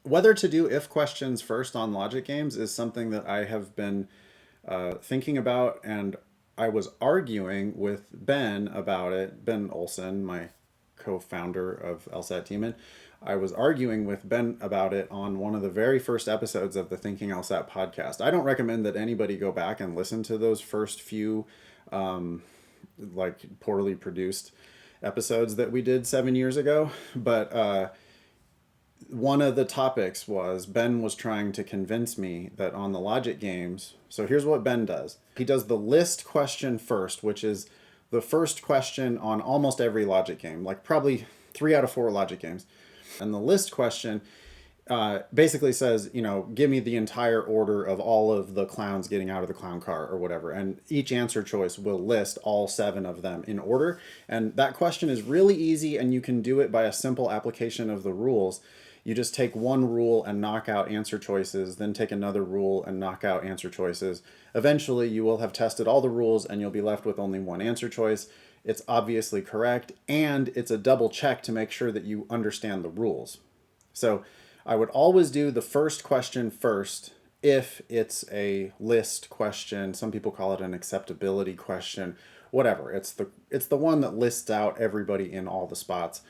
Whether to do if questions first on logic games is something that I have been thinking about, and I was arguing with Ben about it. Ben Olson, my co-founder of LSAT Demon. I was arguing with Ben about it on one of the very first episodes of the Thinking LSAT podcast. I don't recommend that anybody go back and listen to those first few like poorly produced episodes that we did 7 years ago, but one of the topics was Ben was trying to convince me that on the logic games, so here's what Ben does. He does the list question first, which is the first question on almost every logic game, like probably 3 out of 4 logic games. And the list question basically says, give me the entire order of all of the clowns getting out of the clown car or whatever. And each answer choice will list all 7 of them in order. And that question is really easy, and you can do it by a simple application of the rules. You just take one rule and knock out answer choices, then take another rule and knock out answer choices. Eventually, you will have tested all the rules and you'll be left with only one answer choice. It's obviously correct, and it's a double check to make sure that you understand the rules. So I would always do the first question first if it's a list question. Some people call it an acceptability question, whatever. It's the one that lists out everybody in all the spots,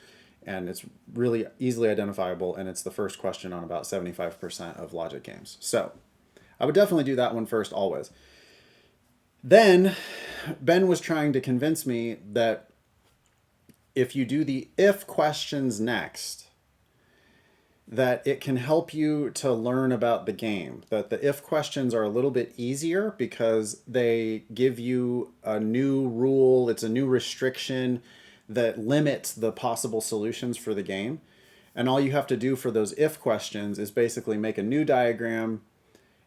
and it's really easily identifiable, and it's the first question on about 75% of logic games. So I would definitely do that one first always. Then Ben was trying to convince me that if you do the if questions next, that it can help you to learn about the game. That the if questions are a little bit easier because they give you a new rule, it's a new restriction that limits the possible solutions for the game. And all you have to do for those if questions is basically make a new diagram,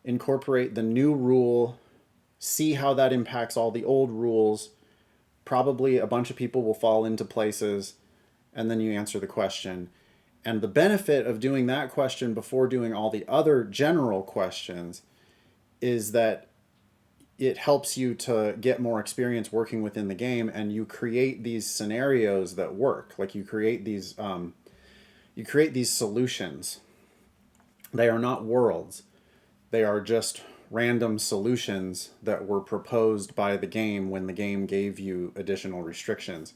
incorporate the new rule, see how that impacts all the old rules. Probably a bunch of people will fall into places, and then you answer the question. And the benefit of doing that question before doing all the other general questions is that it helps you to get more experience working within the game, and you create these scenarios that work. Like you create these solutions. They are not worlds. They are just random solutions that were proposed by the game when the game gave you additional restrictions.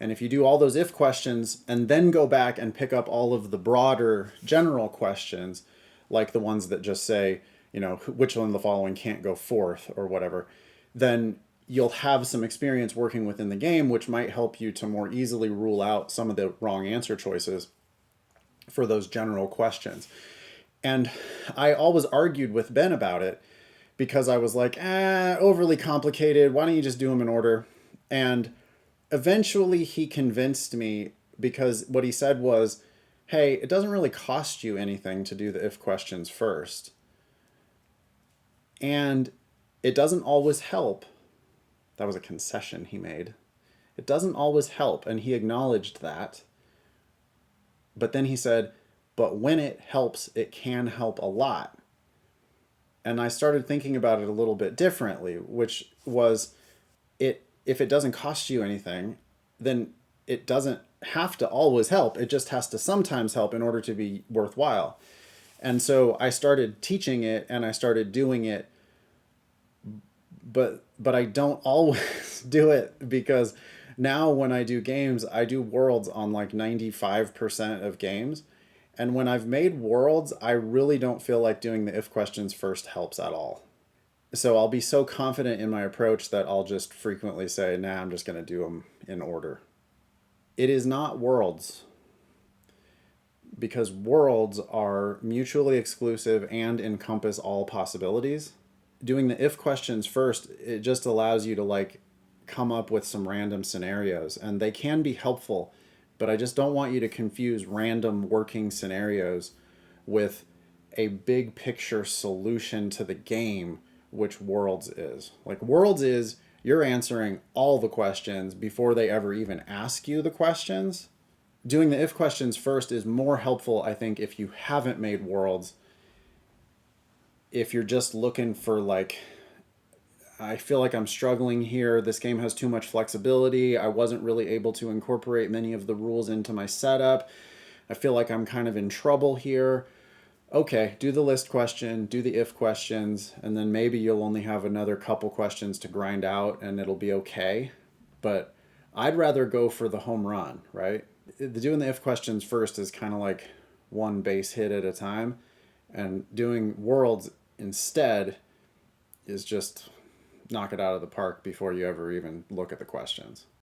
And if you do all those if questions and then go back and pick up all of the broader general questions, like the ones that just say, which one of the following can't go fourth or whatever, then you'll have some experience working within the game, which might help you to more easily rule out some of the wrong answer choices for those general questions. And I always argued with Ben about it because I was like, overly complicated. Why don't you just do them in order? And eventually he convinced me, because what he said was, hey, it doesn't really cost you anything to do the if questions first. And it doesn't always help. That was a concession he made. It doesn't always help, and he acknowledged that. But then he said, but when it helps, it can help a lot. And I started thinking about it a little bit differently, which was, if it doesn't cost you anything, then it doesn't have to always help. It just has to sometimes help in order to be worthwhile. And so I started teaching it and I started doing it, but I don't always do it, because now when I do games, I do worlds on like 95% of games. And when I've made worlds, I really don't feel like doing the if questions first helps at all. So I'll be so confident in my approach that I'll just frequently say, nah, I'm just going to do them in order. It is not worlds, because worlds are mutually exclusive and encompass all possibilities. Doing the if questions first, it just allows you to like come up with some random scenarios, and they can be helpful, but I just don't want you to confuse random working scenarios with a big picture solution to the game, which Worlds is. Like Worlds is, you're answering all the questions before they ever even ask you the questions. Doing the if questions first is more helpful, I think, if you haven't made Worlds. If you're just looking for like, I feel like I'm struggling here, this game has too much flexibility, I wasn't really able to incorporate many of the rules into my setup, I feel like I'm kind of in trouble here, okay, do the list question, do the if questions, and then maybe you'll only have another couple questions to grind out and it'll be okay. But I'd rather go for the home run, right? Doing the if questions first is kind of like one base hit at a time, and doing worlds instead is just knock it out of the park before you ever even look at the questions.